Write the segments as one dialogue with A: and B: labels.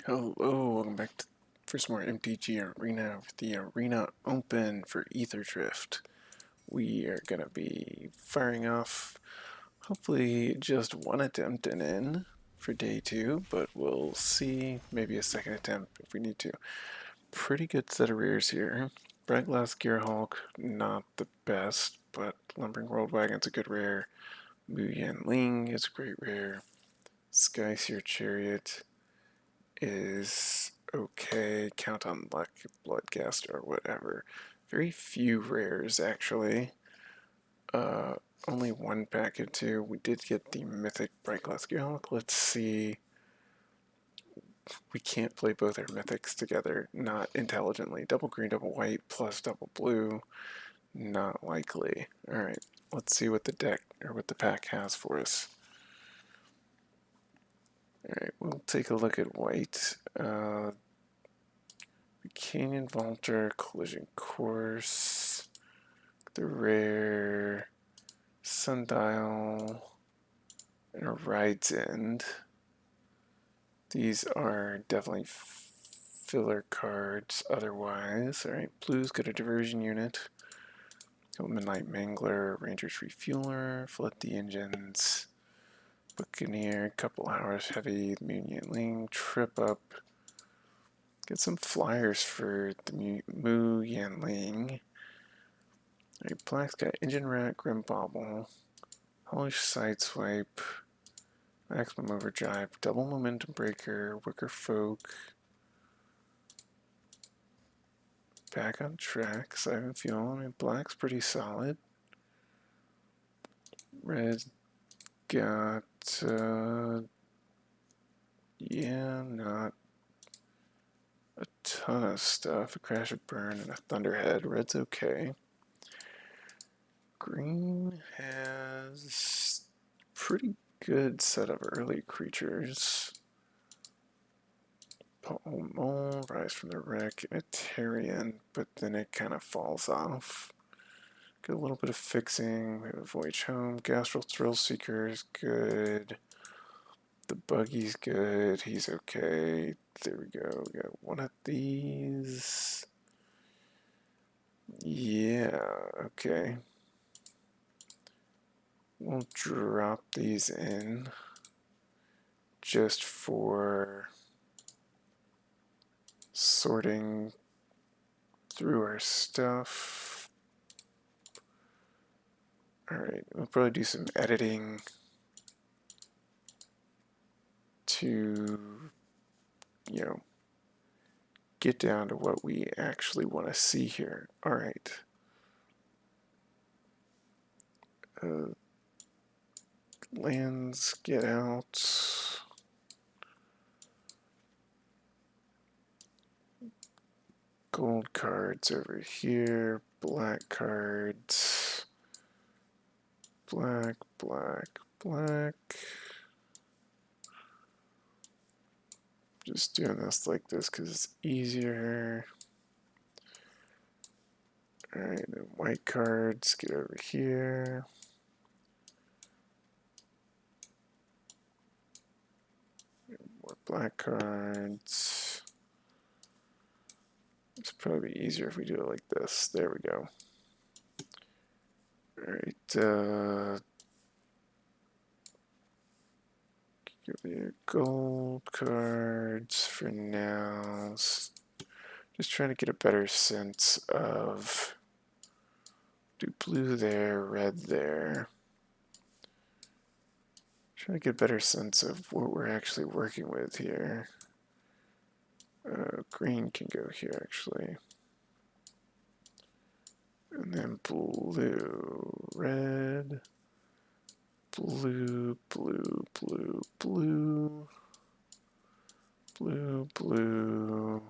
A: Hello, welcome back for some more MTG Arena with the Arena Open for Aetherdrift. We are going to be firing off hopefully just one attempt and in for day 2, but we'll see, maybe a second attempt if we need to. Pretty good set of rares here. Bright Glass Gearhulk, not the best, but Lumbering Worldwagon's a good rare. Mu Yanling is a great rare. Skyseer Chariot is okay. Count on Luck, Bloodcast, or whatever. Very few rares, actually. Uh, Only one packet, too. We did get the Mythic Bright Glass Gearhulk. Let's see. We can't play both our Mythics together, not intelligently. Double green, double white, plus double blue. Not likely. Alright, let's see what the deck, or what the pack has for us. Alright, we'll take a look at white. Canyon Vaulter, Collision Course, the rare Sundial, and a Ride's End. These are definitely filler cards otherwise. Alright, blue's got a diversion unit. Midnight Mangler, Ranger's Refueler, Flood the Engines, Buccaneer, Couple Hours Heavy, Mu Yanling, Trip Up. Get some flyers for the Mu Yanling. Alright, black's got Engine Rat, Grim Bobble, Hellish Sideswipe, Maximum Overdrive, Double Momentum Breaker, Wicker Folk, back on track, Siphon Fuel. I mean, black's pretty solid. Red got, yeah, not a ton of stuff. A Crash of Burn and a Thunderhead. Red's okay. Green has pretty good set of early creatures. Paul Mole, Rise from the Wreck, and a Tarian, but then it kind of falls off. Get a little bit of fixing. We have a Voyage Home. Gastral Thrill Seeker is good. The Buggy's good. He's okay. There we go. We got one of these. Yeah, okay. We'll drop these in just for sorting through our stuff. Alright, we'll probably do some editing to, get down to what we actually want to see here. Alright. Lands, get out. Gold cards over here, black cards. Black, black, black. Just doing this like this because it's easier. Alright, then white cards, get over here. More black cards. It's probably easier if we do it like this. There we go. Alright, give me gold cards for now. Just trying to get a better sense of, do blue there, red there. Trying to get a better sense of what we're actually working with here. Green can go here actually. And then blue, red, blue, blue, blue, blue, blue, blue.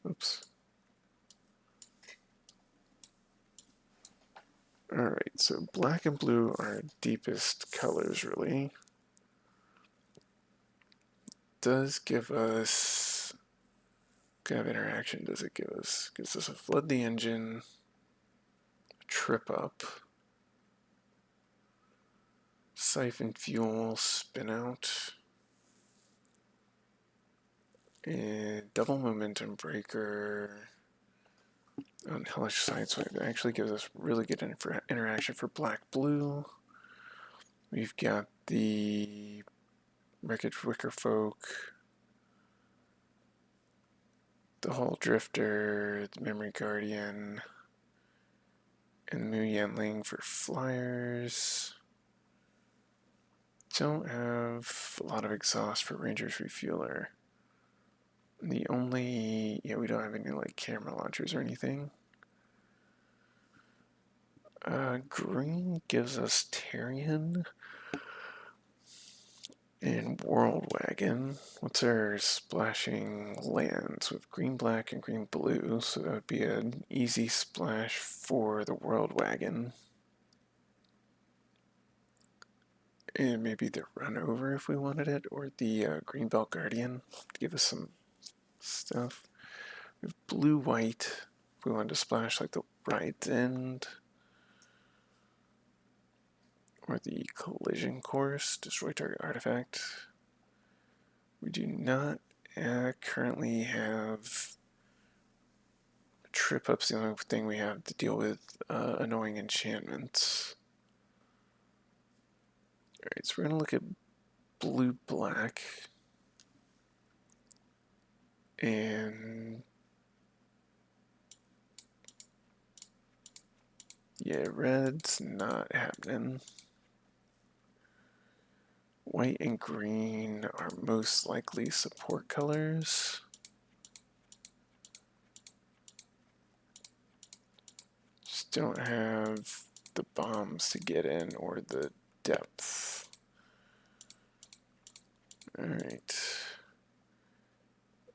A: Oops. Alright, so black and blue are our deepest colors, really. Does give us, what kind of interaction does it give us? Gives us a Flood the Engine, a Trip Up, Siphon Fuel, Spin Out, And double momentum breaker on Hellish Sideswipe actually gives us really good interaction for black-blue. We've got the Wreckage Wicker Folk, the Hull Drifter, the Memory Guardian, and Mu Yanling for flyers. Don't have a lot of exhaust for Ranger's Refueler. The only, we don't have any like camera launchers or anything. Green gives us Tarion and Worldwagon. What's our splashing lands with green, black, and green, blue? So that would be an easy splash for the Worldwagon. And maybe the Run Over if we wanted it, or the Greenbelt Guardian to give us some stuff. We have blue, white if we wanted to splash like the right end. Or the Collision Course, destroy target artifact. We do not currently have trip ups. The only thing we have to deal with annoying enchantments. Alright, so we're going to look at blue black. And yeah, red's not happening. White and green are most likely support colors. Just don't have the bombs to get in or the depth. Alright.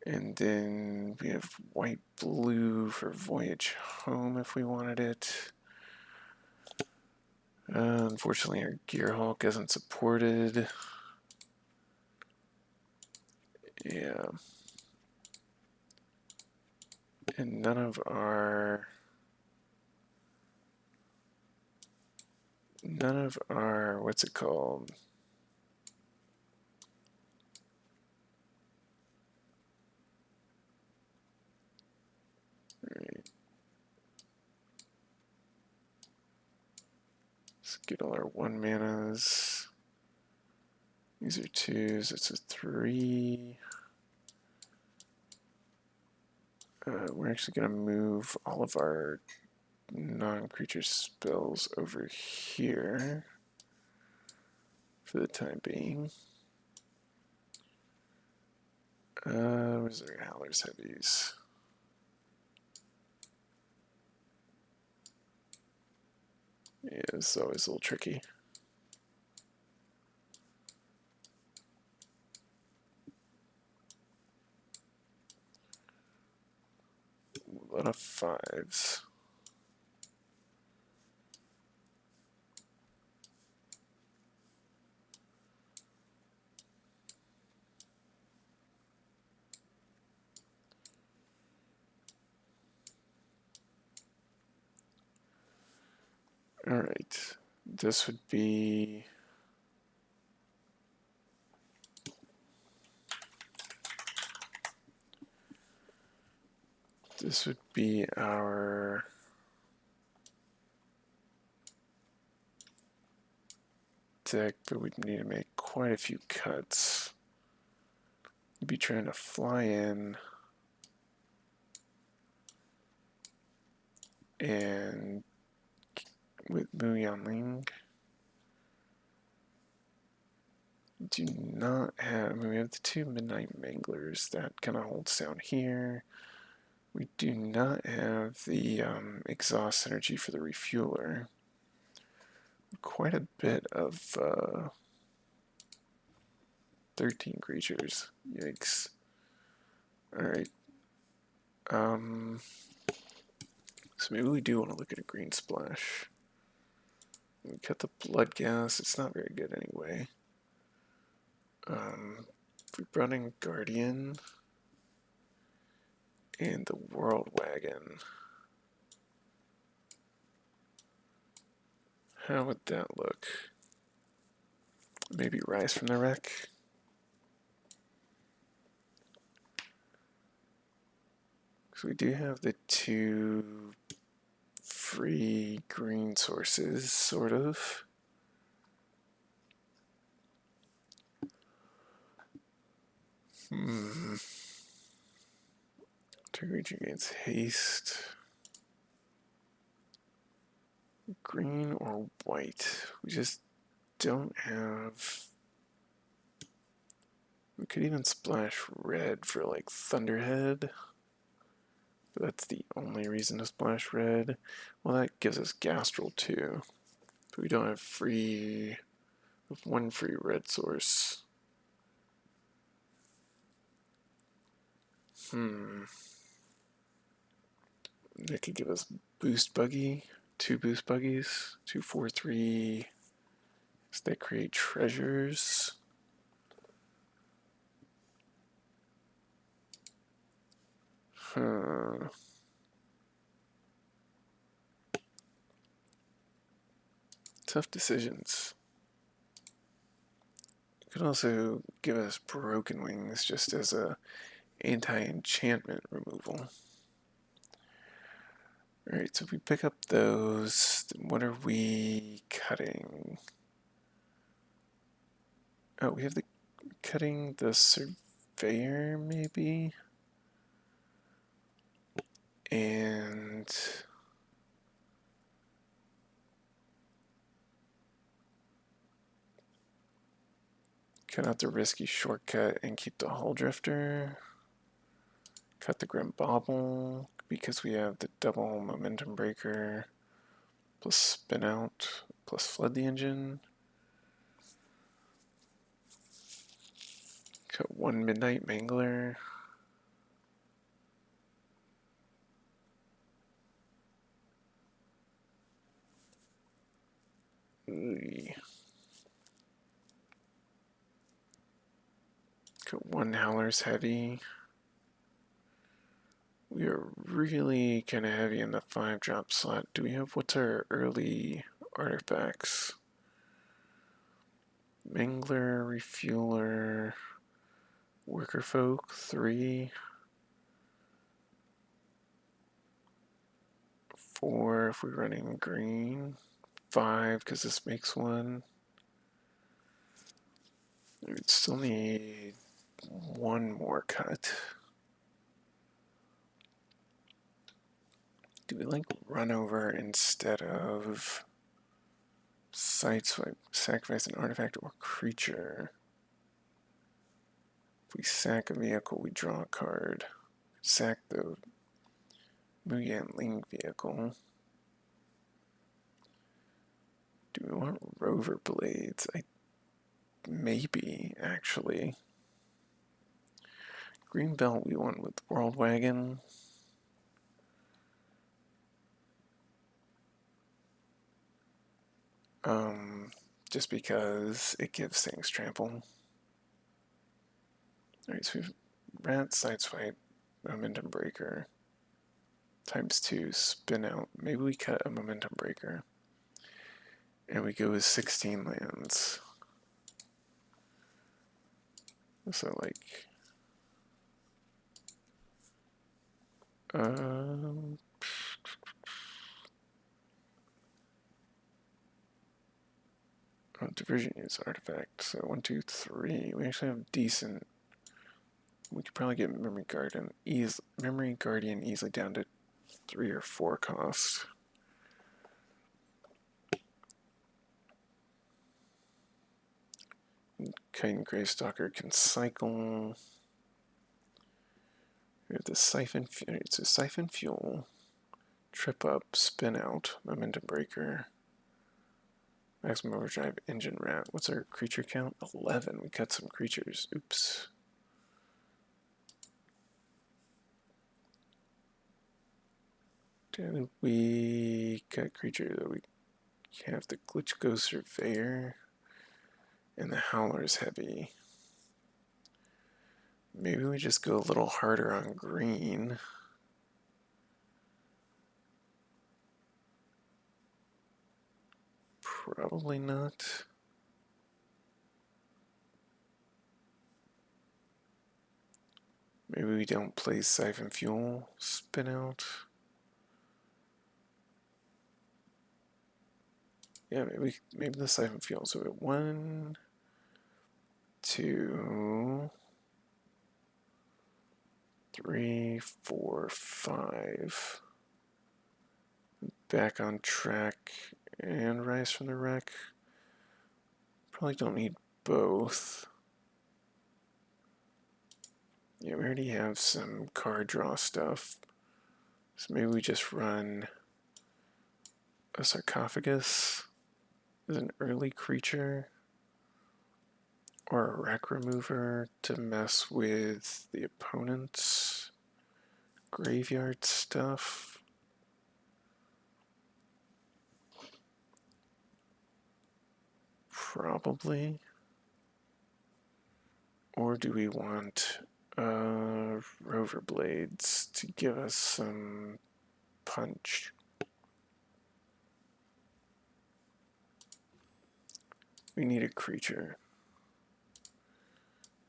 A: And then we have white blue for Voyage Home if we wanted it. Unfortunately, our Gearhulk isn't supported. Yeah. And none of our what's it called? Right. Let's get all our 1 manas. These are 2s, it's a 3. We're actually going to move all of our non-creature spells over here for the time being. Wizard Howler's Heavies. Yeah, it's always a little tricky. A lot of 5s. Alright, this would be our deck, but we'd need to make quite a few cuts. We'd be trying to fly in and with Mu Yanling. Do not have, I mean, we have the 2 Midnight Manglers that kind of holds down here. We do not have the exhaust energy for the refueler. Quite a bit of 13 creatures. Yikes. Alright. So maybe we do want to look at a green splash. We cut the blood gas, it's not very good anyway. We brought in Guardian and the Worldwagon. How would that look? Maybe Rise from the Wreck? So we do have the two free green sources, sort of. Target gains haste. Green or white? We just don't have. We could even splash red for like Thunderhead. But that's the only reason to splash red. Well, that gives us Gastral too. But we don't have free. We have one free red source. They could give us Boost Buggy, two Boost Buggies, 2, 4, 3. So they create treasures. Tough decisions. It could also give us Broken Wings just as a anti-enchantment removal. Alright, so if we pick up those, then what are we cutting? Oh, we have the cutting the Surveyor, maybe? And cut out the risky shortcut and keep the Hull Drifter. Cut the Grim Bauble because we have the double Momentum Breaker plus Spin Out plus Flood the Engine. Cut one Midnight Mangler. Cut one Howler's Heavy. We are really kind of heavy in the 5-drop slot. Do we have, what's our early artifacts? Mangler, Refueler, Worker Folk, 3. 4 if we're running green. 5 because this makes 1. We still need one more cut. Do we like run over instead of sideswipe, sacrifice an artifact or creature? If we sack a vehicle, we draw a card. Sack the Muyan Ling vehicle. Do we want Rover Blades? Maybe, actually. Green Belt we want with Worldwagon. Just because it gives things trample. Alright, so we've Rat, Sideswipe, Momentum Breaker. ×2, Spin Out. Maybe we cut a Momentum Breaker. And we go with 16 lands. So like... Diversion use artifact. So 1, 2, 3. We actually have decent. We could probably get Memory Guardian easily down to 3 or 4 cost. Kite Gravestalker can cycle. We have the Siphon. It's a Siphon Fuel. Trip Up, Spin Out, Momentum Breaker. Maximum Overdrive, Engine Rat. What's our creature count? 11. We cut some creatures. Oops. Did we cut creature that we have the Glitch Go Surveyor and the Howler's Heavy? Maybe we just go a little harder on green. Probably not. Maybe we don't play Siphon Fuel, spin out. Yeah, maybe the Siphon Fuel. So we have 1, 2, 3, 4, 5. Back on track and Rise from the Wreck. Probably don't need both. Yeah, we already have some card draw stuff. So maybe we just run a Sarcophagus as an early creature, or a Wreck Remover to mess with the opponent's graveyard stuff. Probably. Or do we want Rover Blades to give us some punch? We need a creature.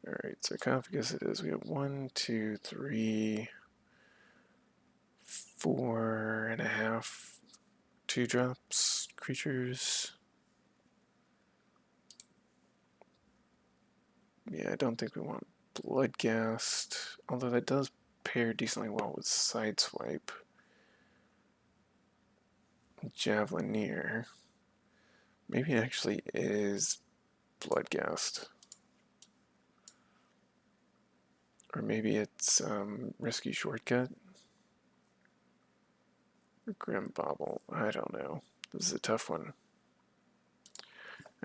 A: Alright, Sarcophagus it is. We have 1, 2, 3, 4.5 2-drops creatures. Yeah, I don't think we want Bloodghast, although that does pair decently well with Sideswipe. Javelineer. Maybe it actually is Bloodghast. Or maybe it's Risky Shortcut. Or Grim Bobble. I don't know. This is a tough one.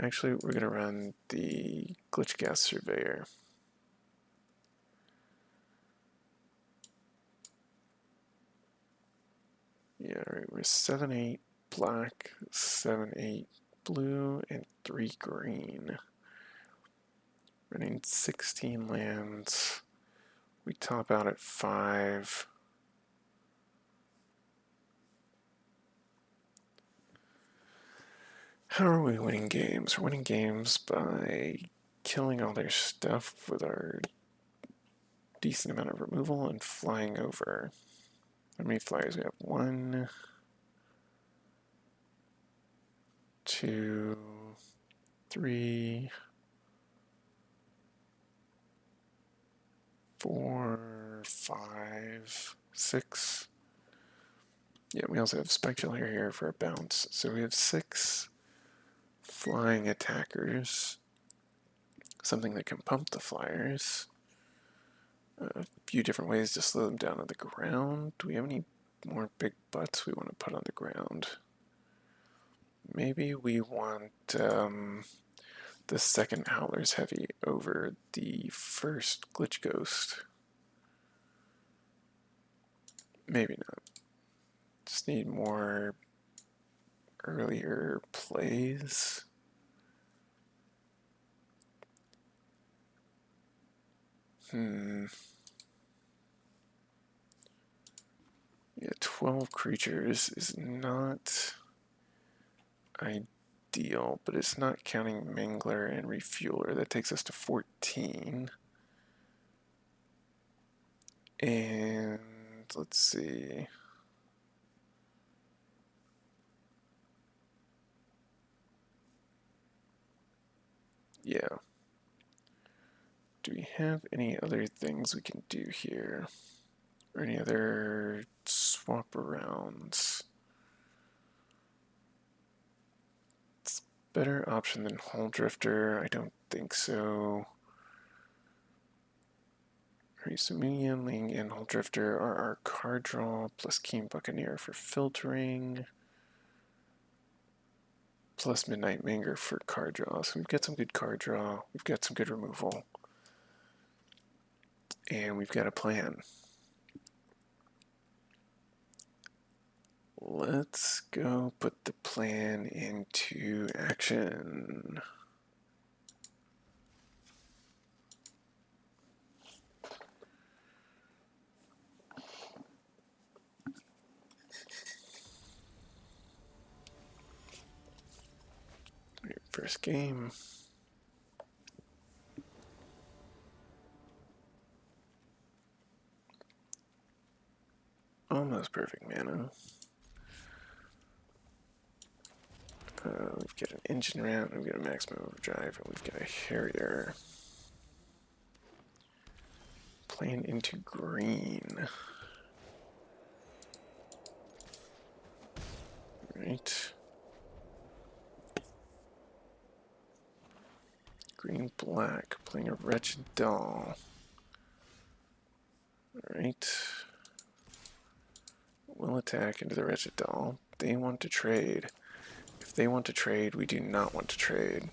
A: Actually, we're going to run the Glitchcast Surveyor. Yeah, alright, we're 7/8 black, 7/8 blue, and 3 green. Running 16 lands. We top out at 5. How are we winning games? We're winning games by killing all their stuff with our decent amount of removal and flying over. How many flyers we have? 1, 2, 3, 4, 5, 6. Yeah, we also have Spectral here for a bounce. So we have 6 flying attackers. Something that can pump the flyers. A few different ways to slow them down on the ground. Do we have any more big butts we want to put on the ground? Maybe we want the second Howler's Heavy over the first Glitch Ghost. Maybe not. Just need more earlier plays. Yeah, 12 creatures is not ideal, but it's not counting Mangler and Refueler. That takes us to 14. And let's see. Yeah. Do we have any other things we can do here? Or any other swap arounds? It's a better option than Hull Drifter. I don't think so. Alright, so Minion, Ling, and Hull Drifter are our card draw, plus Keen Buccaneer for filtering, plus Midnight Manger for card draw. So we've got some good card draw, we've got some good removal, and we've got a plan. Let's go put the plan into action. First game. almost perfect mana. We've got an engine round, we've got a maximum overdrive, and we've got a Harrier. Playing into green. Right. Green black, playing a Wretched Doll. Alright. We'll attack into the Wretched Doll. They want to trade. If they want to trade, we do not want to trade.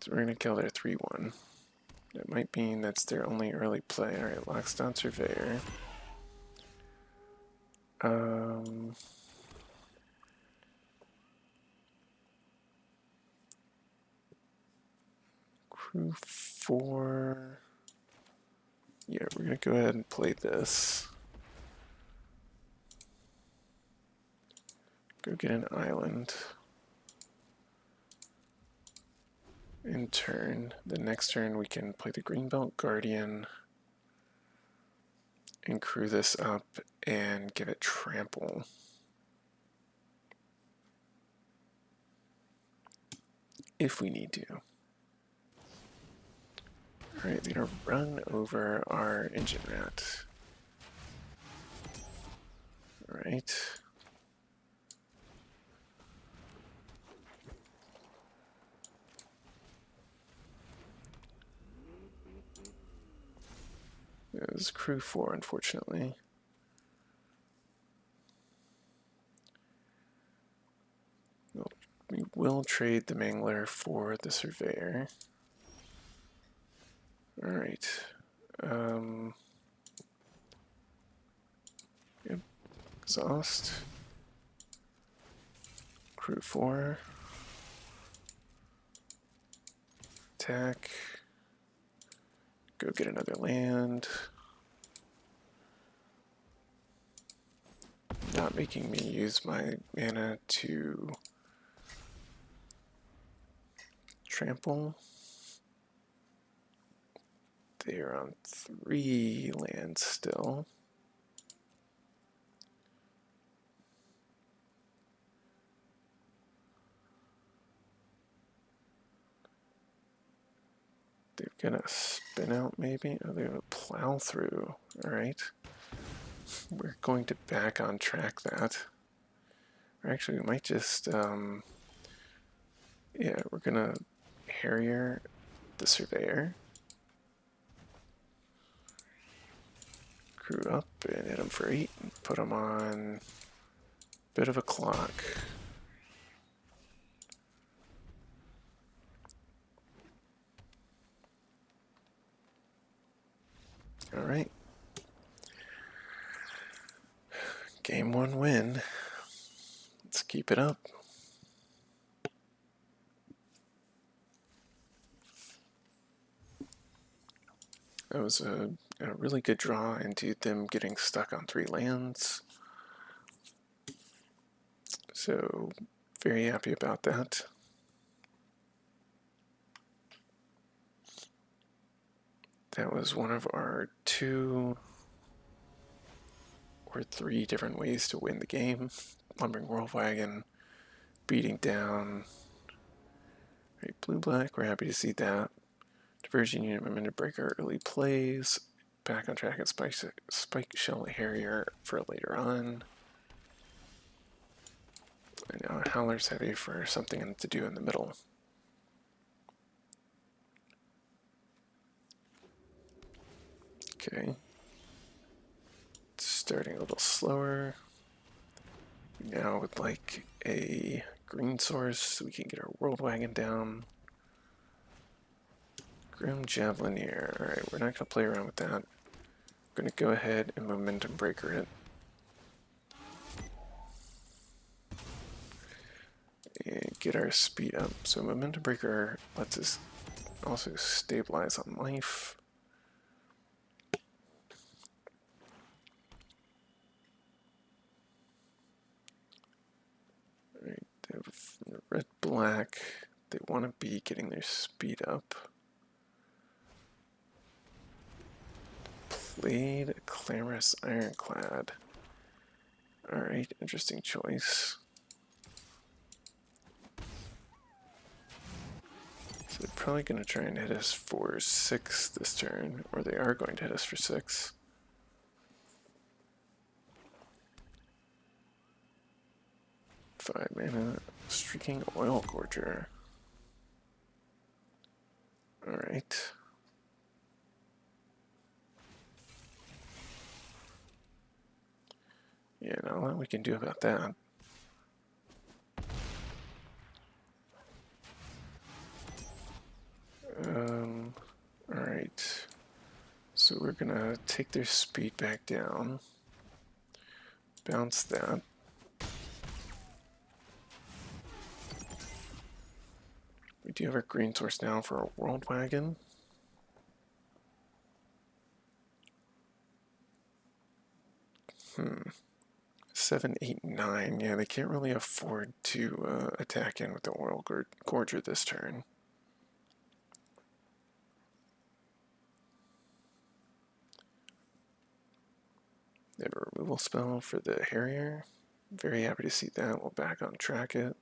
A: So we're going to kill their 3-1. That might mean that's their only early play. Alright, Lockstone Surveyor. Crew 4. Yeah, we're going to go ahead and play this. Go get an island. In turn, the next turn we can play the Greenbelt Guardian and crew this up and give it trample. If we need to. Alright, they're gonna run over our engine rat. Alright. It was crew 4, unfortunately. We will trade the Mangler for the Surveyor. Alright. Yep. Exhaust. Crew 4. Attack. Go get another land. Not making me use my mana to trample. They're on 3 lands still. They're gonna spin out maybe? Oh, they're gonna plow through. Alright. We're going to back on track that. Or actually, we might just, yeah, we're gonna Harrier the Surveyor. Crew up and hit him for 8 and put him on a bit of a clock. Alright. Game 1 win. Let's keep it up. That was a really good draw into them getting stuck on 3 lands. So, very happy about that. That was one of our 2 or 3 different ways to win the game. Lumbering Worldwagon, beating down blue-black, we're happy to see that. Diversion Unit, Momentum Breaker, early plays. Back on track at Spike Shell Harrier for later on. And now Howler's Heavy for something to do in the middle. Okay. Starting a little slower. Now with like a green source so we can get our Worldwagon down. Grim Javelineer. Alright, we're not going to play around with that. We're going to go ahead and Momentum Breaker it. And get our speed up. So Momentum Breaker lets us also stabilize on life. Alright, they have red-black. They want to be getting their speed up. played Clamorous Ironclad. Alright, interesting choice. So they're probably going to try and hit us for 6 this turn, or they are going to hit us for 6. Five mana, Streaking Oil Gorger. Alright. Yeah, not a lot we can do about that. Alright. So we're gonna take their speed back down. Bounce that. We do have our green source now for our Worldwagon. 7, 8, 9. Yeah, they can't really afford to attack in with the Oil Gorger this turn. They have a removal spell for the Harrier. Very happy to see that. We'll back on track it.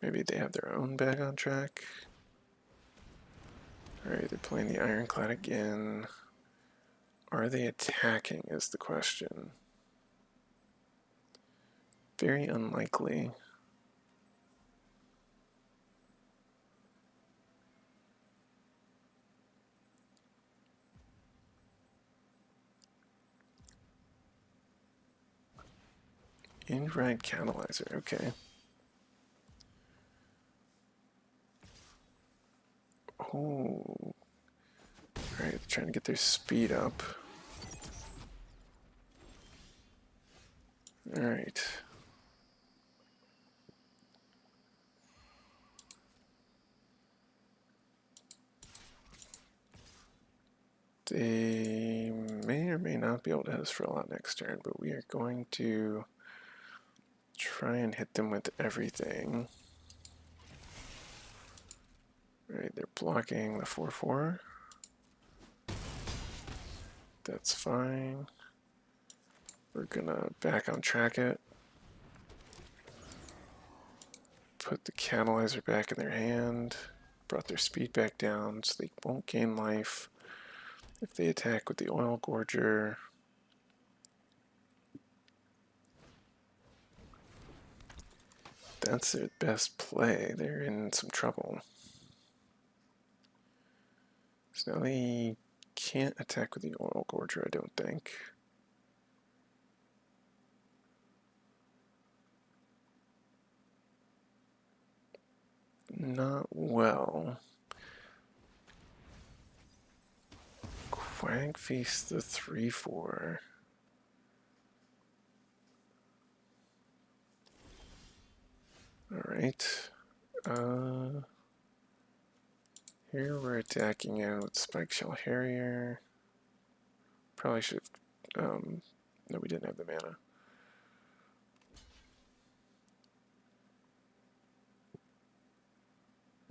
A: Maybe they have their own bag on track. Alright, they're playing the Ironclad again. Are they attacking is the question. Very unlikely. Inride Catalyzer, okay. Oh. Alright, trying to get their speed up. Alright. They may or may not be able to hit us for a lot next turn, but we are going to try and hit them with everything. Alright, they're blocking the 4/4. That's fine. We're gonna back on track it. Put the Catalyzer back in their hand. Brought their speed back down so they won't gain life. If they attack with the Oil Gorger, that's their best play. They're in some trouble. So now they can't attack with the Oil Gorger, I don't think. Not well. Quag face the 3/4. Alright. Here we're attacking in with Spike Shell Harrier. Probably should have. No, we didn't have the mana.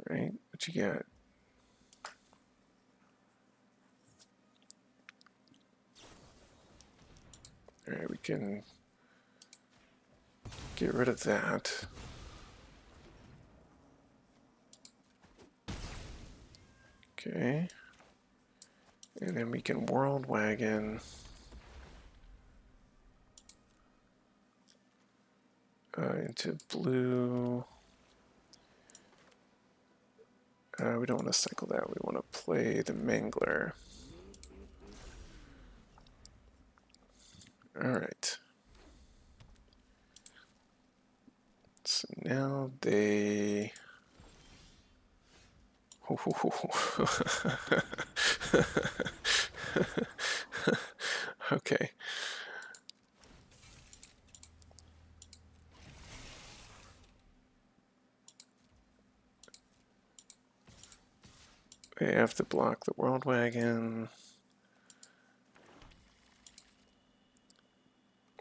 A: Right? What you got? Alright, we can get rid of that. Okay. And then we can Worldwagon into blue. We don't want to cycle that. We want to play the Mangler. Alright. So now they... Okay. They have to block the Worldwagon.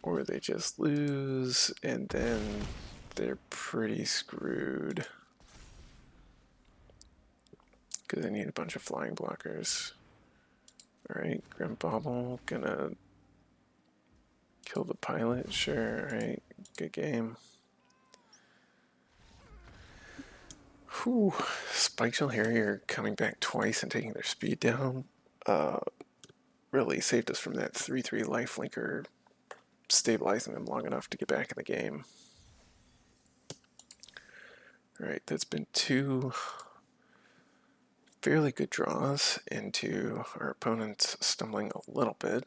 A: or they just lose, and then they're pretty screwed because they need a bunch of flying blockers. Alright, Grim Bobble gonna kill the pilot, sure, alright, good game. Whew, Spikeshell Harrier coming back twice and taking their speed down really saved us from that 3-3 lifelinker, stabilizing them long enough to get back in the game. Alright, that's been 2 fairly good draws into our opponents stumbling a little bit.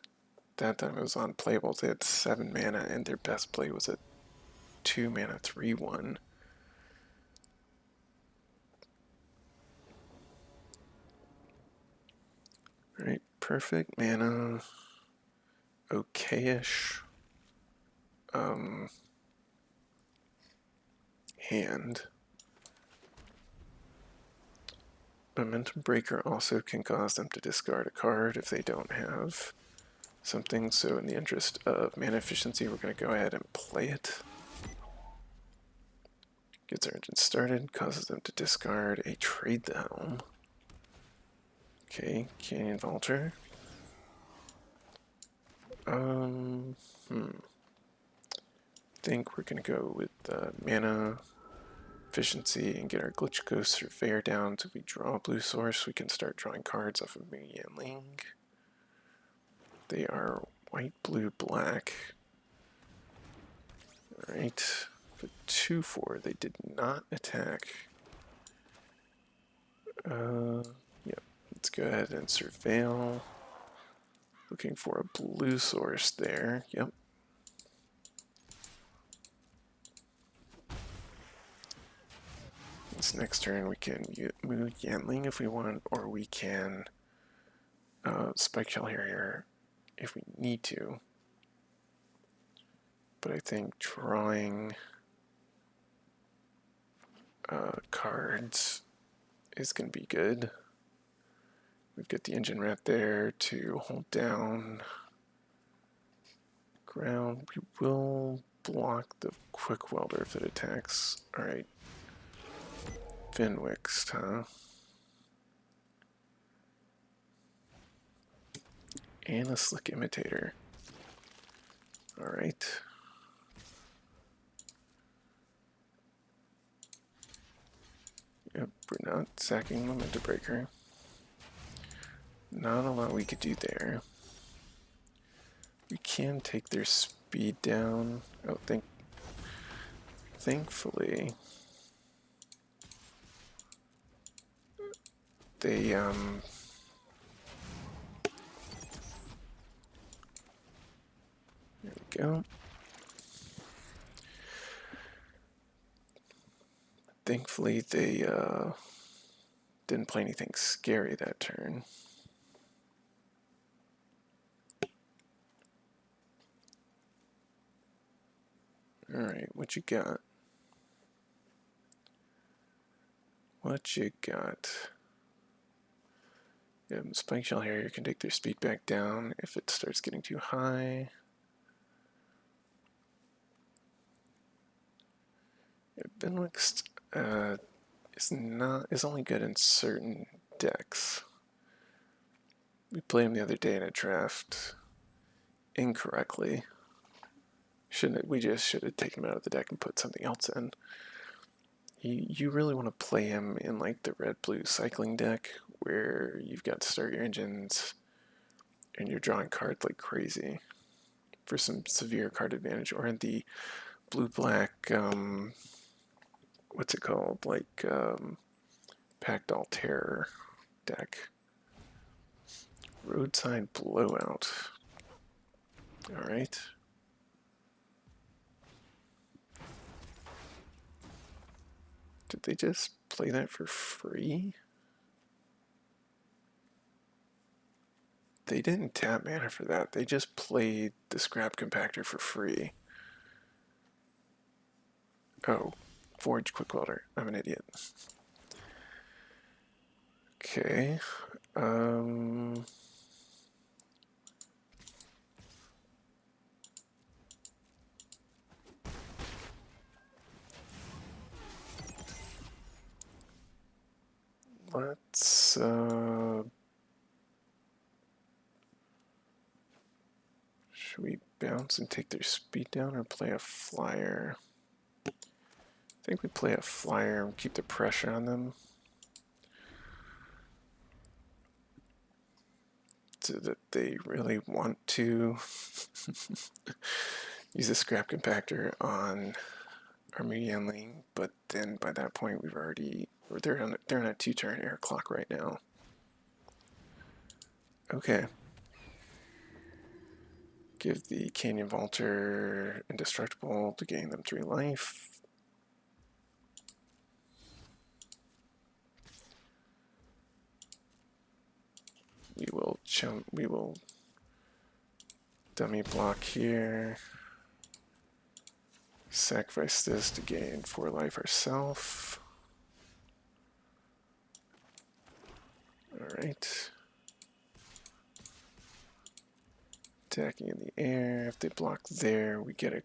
A: That time it was unplayable. They had 7 mana and their best play was a 2 mana 3-1. Alright, perfect mana. Okay-ish. Hand. Momentum Breaker also can cause them to discard a card if they don't have something, so in the interest of mana efficiency, we're going to go ahead and play it. Gets our engine started, causes them to discard a Trade the Helm. Okay, Canyon Vaulter. Think we're going to go with mana efficiency and get our Glitch Ghost Surveyor down so if we draw a blue source, we can start drawing cards off of Mu Yanling. They are white, blue, black. Alright, for 2-4, they did not attack. Yep, let's go ahead and surveil. Looking for a blue source there, yep. This next turn we can move Yanling if we want, or we can Spikeshell Harrier if we need to. But I think drawing cards is going to be good. We've got the Engine Rat there to hold down ground. We will block the Quick Welder if it attacks. Alright. Finwixt, huh? And a Slick Imitator. Alright. Yep, we're not sacking Momentum Breaker. Not a lot we could do there. We can take their speed down. Oh, thankfully, they there we go. Thankfully, they didn't play anything scary that turn. Alright, what you got? What you got? Yeah, Spikeshell Harrier can take their speed back down if it starts getting too high. Yeah, Benwixt is only good in certain decks. We played him the other day in a draft incorrectly. We just should have taken him out of the deck and put something else in. You really want to play him in like the red-blue cycling deck where you've got to start your engines and you're drawing cards like crazy for some severe card advantage, or in the blue-black, what's it called, like Pact All Terror deck. Roadside Blowout. Alright. Did they just play that for free? They didn't tap mana for that. They just played the Scrap Compactor for free. Oh, Forge Quick Welder. I'm an idiot. Okay. let's should we bounce and take their speed down or play a flyer? I think we play a flyer and keep the pressure on them so that they really want to use a scrap compactor on our median lane, but then by that point we've already, they're on a 2-turn air clock right now. Okay. Give the Canyon Vaulter Indestructible to gain them 3 life. We will dummy block here. Sacrifice this to gain 4 life ourselves. Alright. Attacking in the air. If they block there, we get a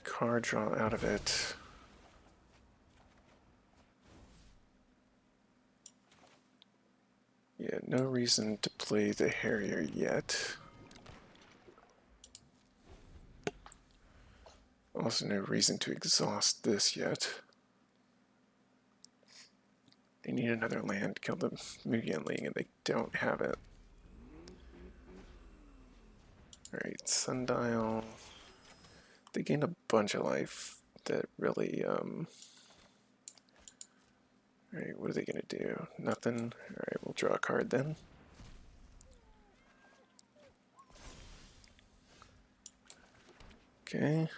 A: card draw out of it. Yeah, no reason to play the Harrier yet. Also no reason to exhaust this yet. They need another land to kill the Mugen League and they don't have it. Alright, Sundial. They gained a bunch of life that really, Alright, what are they gonna do? Nothing? Alright, we'll draw a card then. Okay.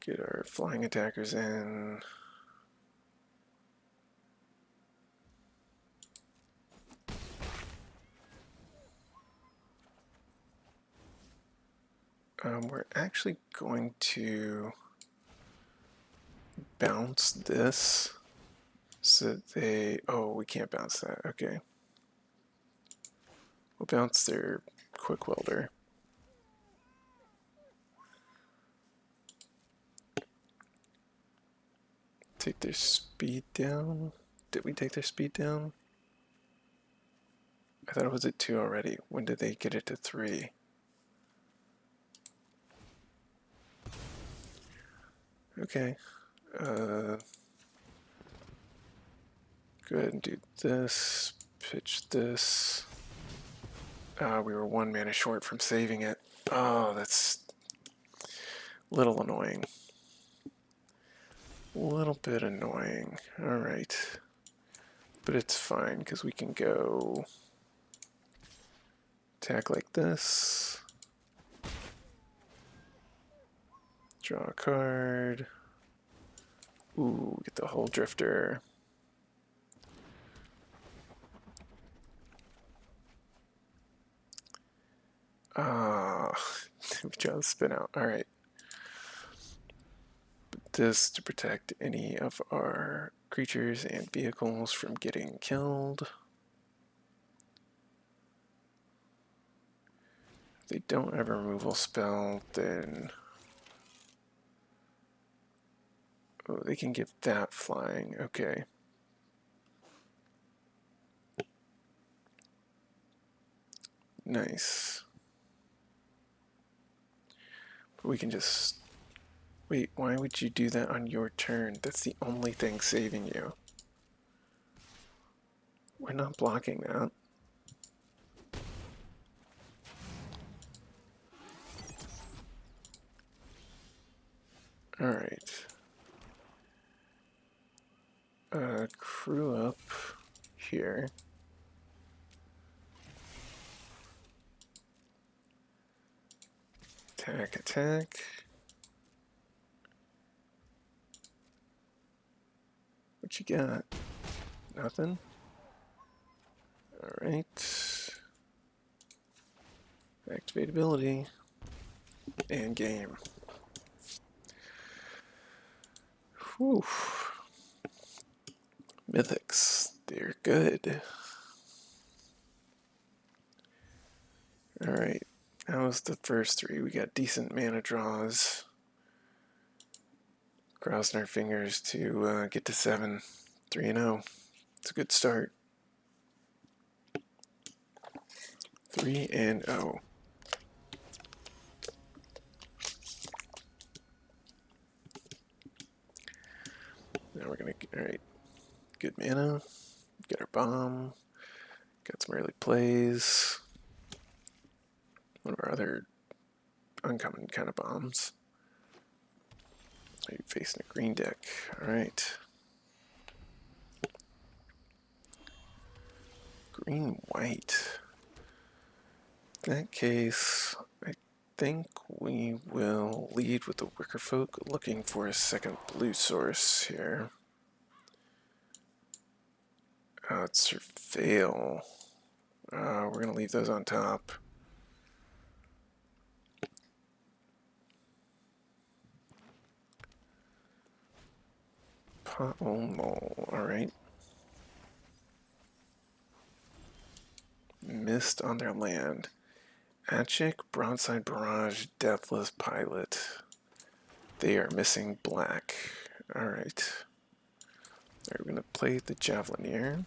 A: Get our flying attackers in. We're actually going to bounce this so that they, oh, we can't bounce that, okay. We'll bounce their quick welder. Take their speed down. Did we take their speed down? I thought it was at 2 already. When did they get it to 3? Okay. Go ahead and do this. Pitch this. We were 1 mana short from saving it. Oh, that's a little annoying. A little bit annoying. Alright. But it's fine, because we can go attack like this. Draw a card. Ooh, get the whole drifter. Ah, we draw the spin out. Alright. This to protect any of our creatures and vehicles from getting killed. If they don't have a removal spell, then oh, they can get that flying. Okay. Nice. But we can just... Wait, why would you do that on your turn? That's the only thing saving you. We're not blocking that. Alright. Crew up here. Attack, attack. What you got? Nothing? Alright. Activate ability. And game. Whew. Mythics, they're good. Alright, that was the first 3. We got decent mana draws. Crossing our fingers to get to 7. 3-0. It's a good start. 3-0. Now we're gonna get, alright, good mana, get our bomb, got some early plays, one of our other uncommon kind of bombs. Are you facing a green deck? Alright. Green white. In that case, I think we will lead with the Wicker Folk, looking for a second blue source here. It's Surveil. We're going to leave those on top. Pothole Mole, alright. Mist on their land. Achik, Broadside Barrage, Deathless Pilot. They are missing black. Alright. We're going to play the Javelineer.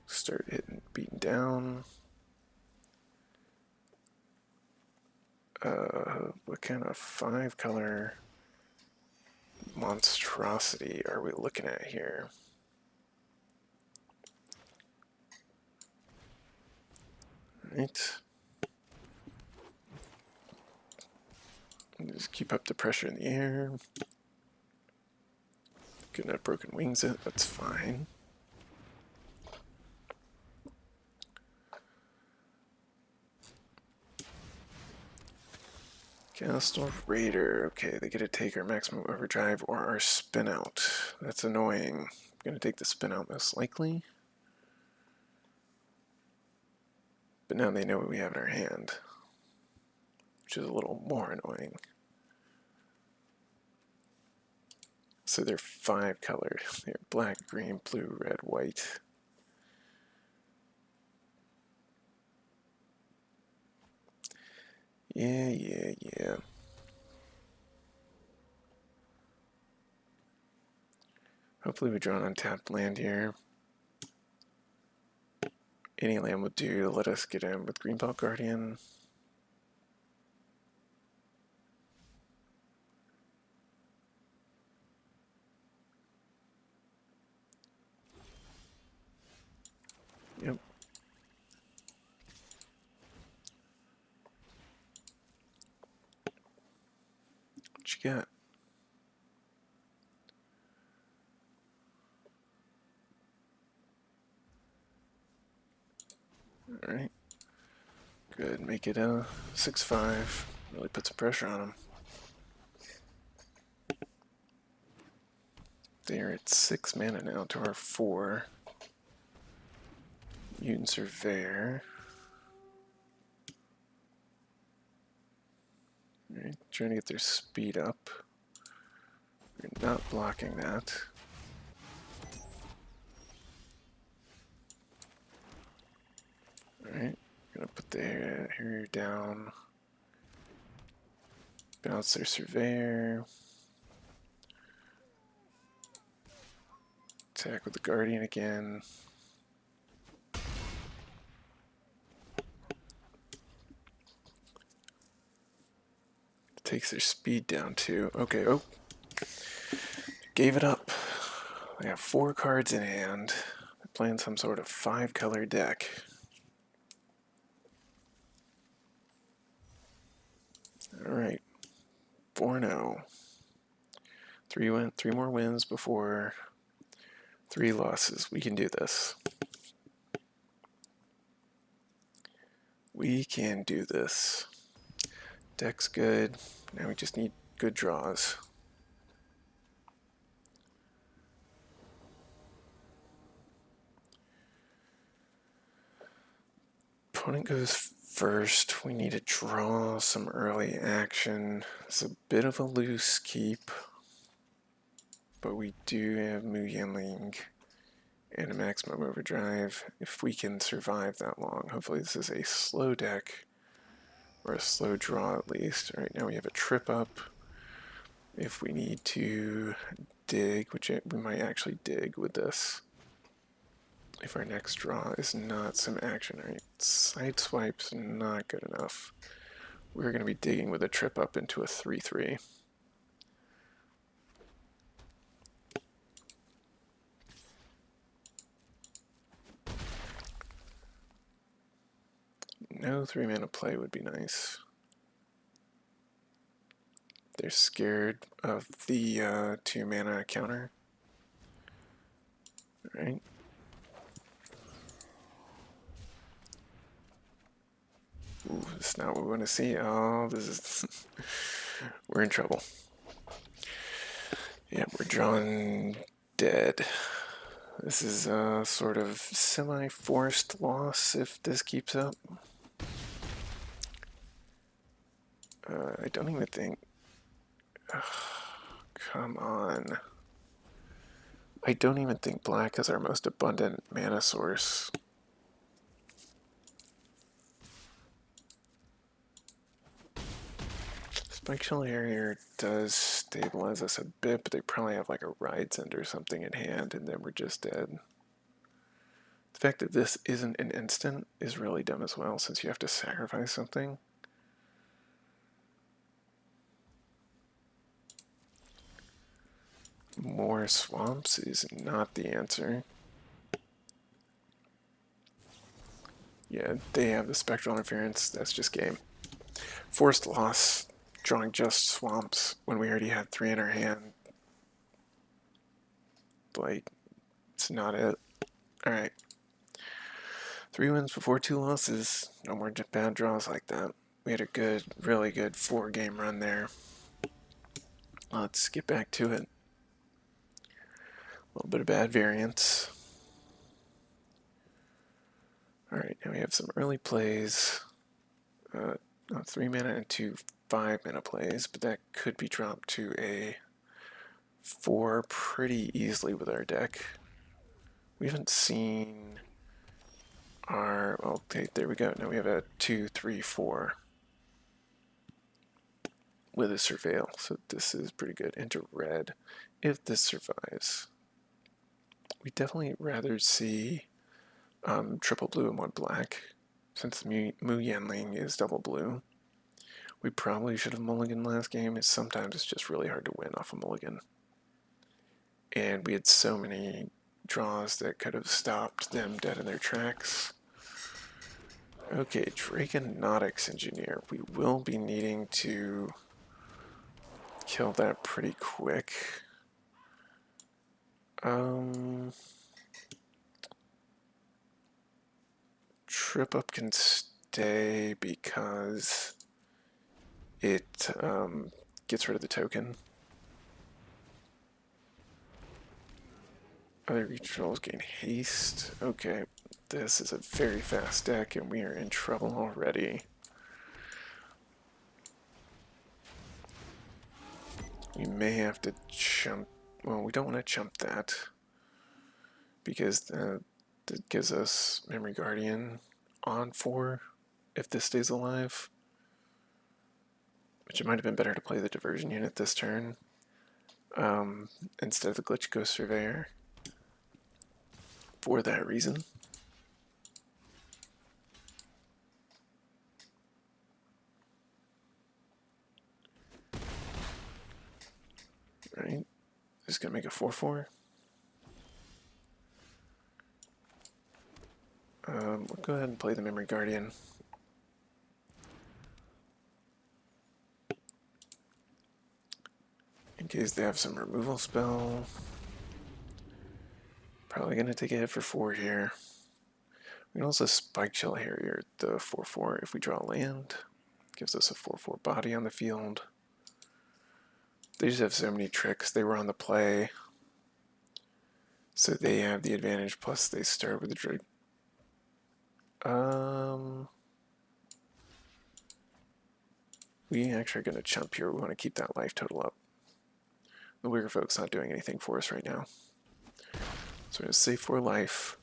A: Start hitting, beating down. What kind of 5-color monstrosity are we looking at here? Right. Just keep up the pressure in the air. Gonna have broken wings it, that's fine. Castle Raider. Okay, they get to take our maximum overdrive or our spin out. That's annoying. I'm gonna take the spin out most likely. But now they know what we have in our hand, which is a little more annoying. So they're 5-colored. They're black, green, blue, red, white. Yeah. Hopefully we draw an untapped land here. Any land will do. Let us get in with Greenbelt Guardian. Yep. What you got? Alright. Good. Make it a 6/5. Really put some pressure on them. They're at 6 mana now to our 4. Mutant Surveyor. Alright, trying to get their speed up. We're not blocking that. Alright, gonna put the Harrier down. Bounce their Surveyor. Attack with the Guardian again. Takes their speed down too. Okay, oh. Gave it up. They have 4 cards in hand. They're playing some sort of 5-color deck. Alright. 4-0. 3 more wins before 3 losses. We can do this. We can do this. Deck's good. Now we just need good draws. Opponent goes first. We need to draw some early action. It's a bit of a loose keep, but we do have Mu Yanling and a maximum overdrive if we can survive that long. Hopefully this is a slow deck or a slow draw at least. All right, now we have a trip up. If we need to dig, which we might actually dig with this. If our next draw is not some action, all right, side swipe's not good enough. We're going to be digging with a trip up into a 3-3. No 3-mana play would be nice. They're scared of the 2-mana counter. Alright. Ooh, that's not what we want to see. Oh, this is... we're in trouble. Yeah, we're drawing dead. This is a sort of semi-forced loss if this keeps up. I don't even think... come on. I don't even think black is our most abundant mana source. Spike-Shell Harrier does stabilize us a bit, but they probably have like a Ride's End or something in hand, and then we're just dead. The fact that this isn't an instant is really dumb as well, since you have to sacrifice something. More swamps is not the answer. Yeah, they have the spectral interference, that's just game. Forced loss, drawing just swamps when we already had 3 in our hand. Like, it's not it. Alright. 3 wins before 2 losses. No more bad draws like that. We had a good, really good 4-game run there. Let's get back to it. A little bit of bad variance. Alright, now we have some early plays. 3 mana and 2 5-mana plays, but that could be dropped to a 4 pretty easily with our deck. We haven't seen our... okay, there we go. Now we have a 2, 3, 4 with a Surveil, so this is pretty good. Into red, if this survives. We definitely rather see triple blue and 1 black, since Mu Yanling is double blue. We probably should have mulliganed last game. Sometimes it's just really hard to win off a mulligan. And we had so many draws that could have stopped them dead in their tracks. Okay, Draconautics Engineer. We will be needing to kill that pretty quick. Trip up can stay because it gets rid of the token. Other controls gain haste. Okay, this is a very fast deck and we are in trouble already. We may have to chump... well, we don't want to chump that because that gives us Memory Guardian on 4 if this stays alive. Which it might have been better to play the Diversion unit this turn instead of the Glitch Ghost Surveyor for that reason. Right, just gonna make a 4/4. We'll go ahead and play the Memory Guardian. In case they have some removal spell. Probably gonna take a hit for 4 here. We can also Spike-Shell Harrier the 4/4 if we draw land. Gives us a 4/4 body on the field. They just have so many tricks. They were on the play, so they have the advantage. Plus, they start with the Drake. We actually are going to chump here. We want to keep that life total up. The Wigger Folk's not doing anything for us right now, so we're going to save 4 life.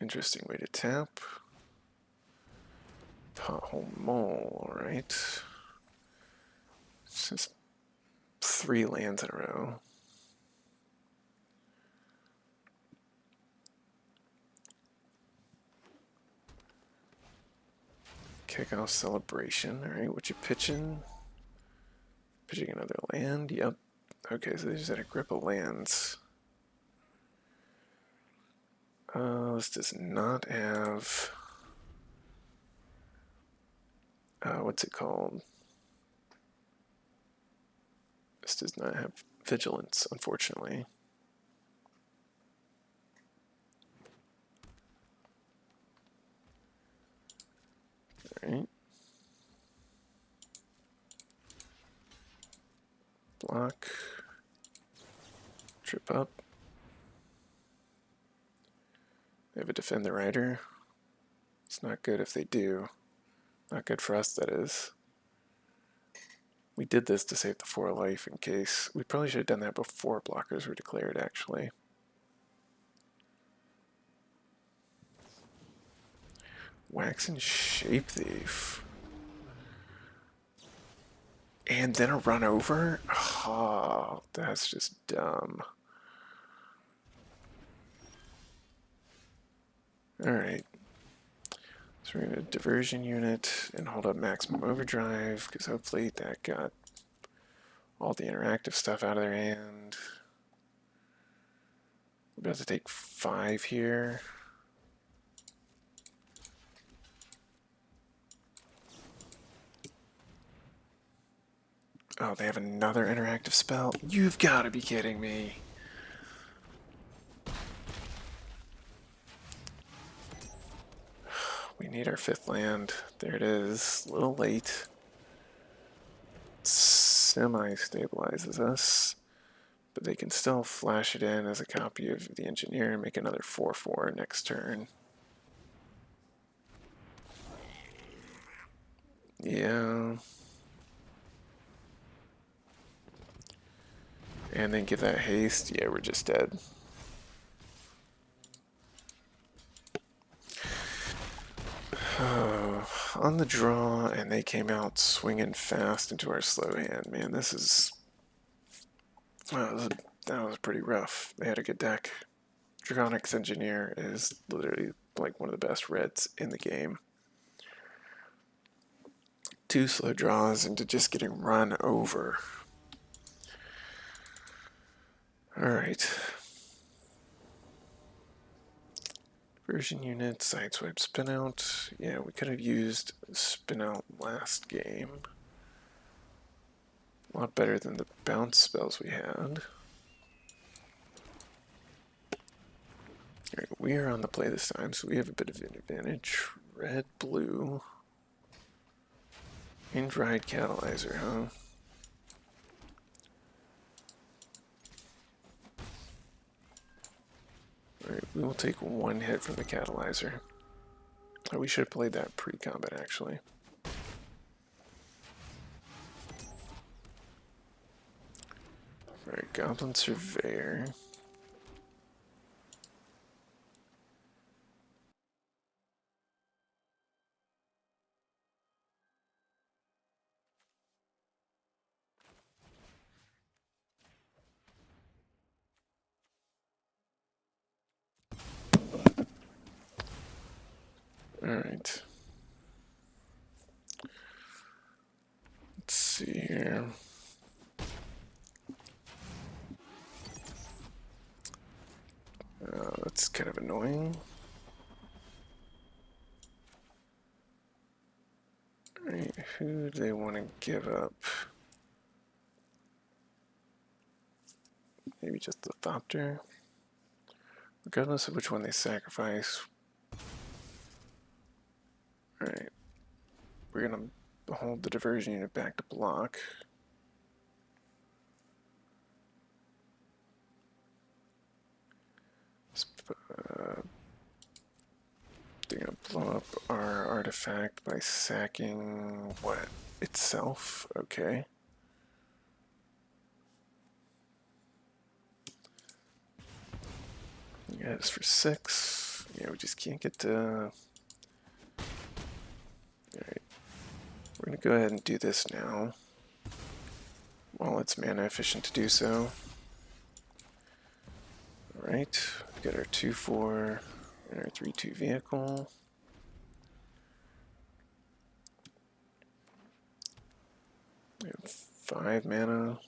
A: Interesting way to tap. Pothole Mole, alright. It's just 3 lands in a row. Kickoff Celebration, alright, what you pitching? Pitching another land, yep. Okay, so they just had a grip of lands. This does not have... what's it called? This does not have Vigilance, unfortunately. Alright. Block. Trip up. They have a Defend the Rider. It's not good if they do. Not good for us, that is. We did this to save the 4 life in case. We probably should have done that before blockers were declared, actually. Wax and Shape Thief. And then a run over? Oh, that's just dumb. Alright. So we're going to Diversion Unit and hold up Maximum Overdrive, because hopefully that got all the interactive stuff out of their hand. We're about to take 5 here. Oh, they have another interactive spell? You've got to be kidding me. We need our 5th land. There it is. A little late. Semi-stabilizes us. But they can still flash it in as a copy of the Engineer and make another 4/4 next turn. Yeah. And then give that haste. Yeah, we're just dead. On the draw, and they came out swinging fast into our slow hand. Man, this is... that was pretty rough. They had a good deck. Dragonic's Engineer is literally like one of the best reds in the game. 2 slow draws into just getting run over. Alright. Version Unit, Sideswipe, Spin Out. Yeah, we could have used Spin Out last game. A lot better than the bounce spells we had. Alright, we are on the play this time, so we have a bit of an advantage. Red, blue. Indride Catalyzer, huh? Alright, we will take 1 hit from the Catalyzer. Oh, we should have played that pre-combat, actually. Alright, Goblin Surveyor. Alright. Let's see here. That's kind of annoying. Alright, who do they want to give up? Maybe just the Thopter? Regardless of which one they sacrifice. Alright. We're gonna hold the Diversion Unit back to block. They're gonna blow up our artifact by sacking what? Itself? Okay. Yeah, it's for 6. Yeah, we just can't get to... Alright. We're going to go ahead and do this now. While it's mana efficient to do so. Alright, we've got our 2/4 and our 3/2 vehicle. We have 5 mana.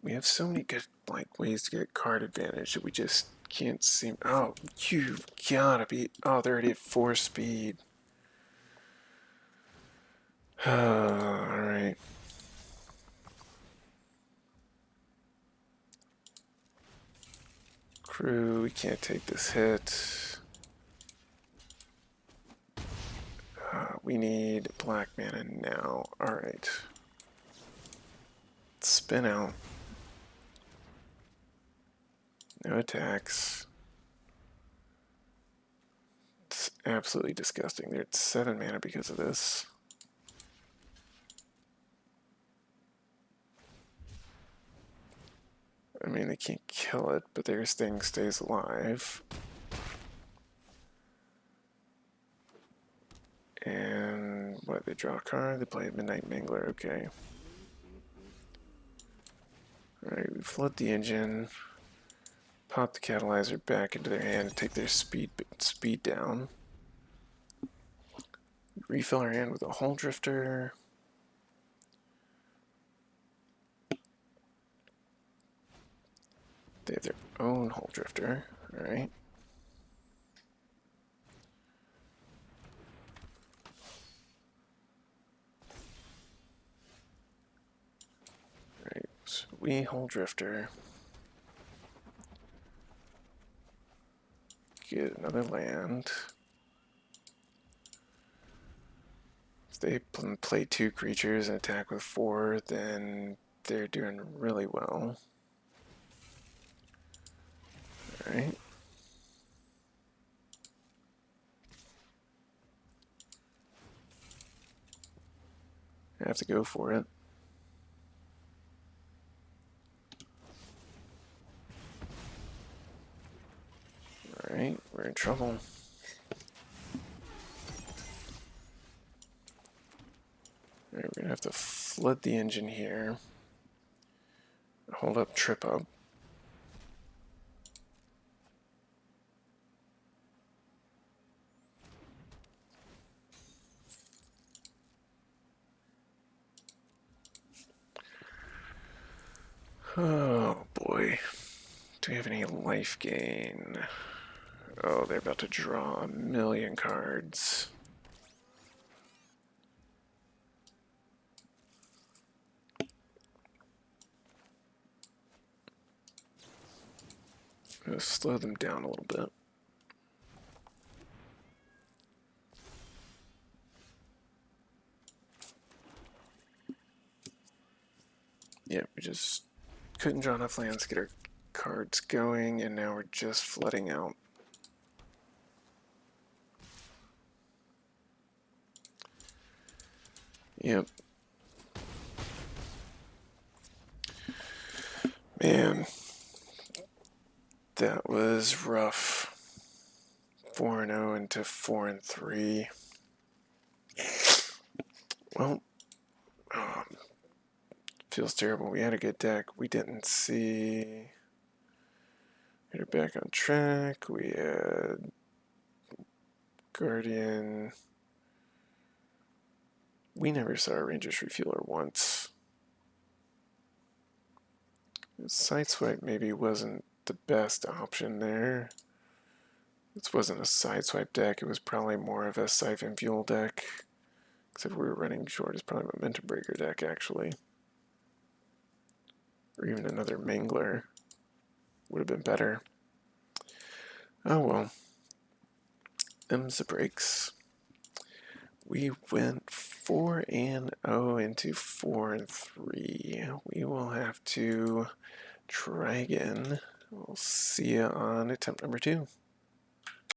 A: We have so many good ways to get card advantage that we just can't seem... Oh, you've gotta be... Oh, they're already at 4 speed. Alright. Crew, we can't take this hit. We need black mana now. Alright. Spin out. No attacks. It's absolutely disgusting. They're at 7 mana because of this. I mean, they can't kill it, but their thing stays alive. And what, they draw a card, they play a Midnight Mangler, okay. Alright, we flood the engine, pop the catalyzer back into their hand, take their speed down. Refill our hand with a Hull Drifter. They have their own Hull Drifter, alright. Alright, so we Hull Drifter. Get another land. If they play 2 creatures and attack with 4, then they're doing really well. Alright. I have to go for it. Alright, we're in trouble. Alright, we're gonna have to flood the engine here. Hold up, trip up. Oh boy. Do we have any life gain? Oh, they're about to draw a million cards. I'm gonna slow them down a little bit. Yeah, we just couldn't draw enough lands to get our cards going, and now we're just flooding out. Yep. Man, that was rough. 4-0 into 4-3. Well, feels terrible. We had a good deck. We didn't see... Get her back on track. We had Guardian. We never saw a Ranger's Refueler once. Sideswipe maybe wasn't the best option there. This wasn't a Sideswipe deck. It was probably more of a Siphon Fuel deck. Except we were running short. It's probably a Momentum Breaker deck, actually. Or even another Mangler. Would have been better. Oh well. Them's the breaks. We went 4-0 into 4-3. We will have to try again. We'll see you on attempt number 2.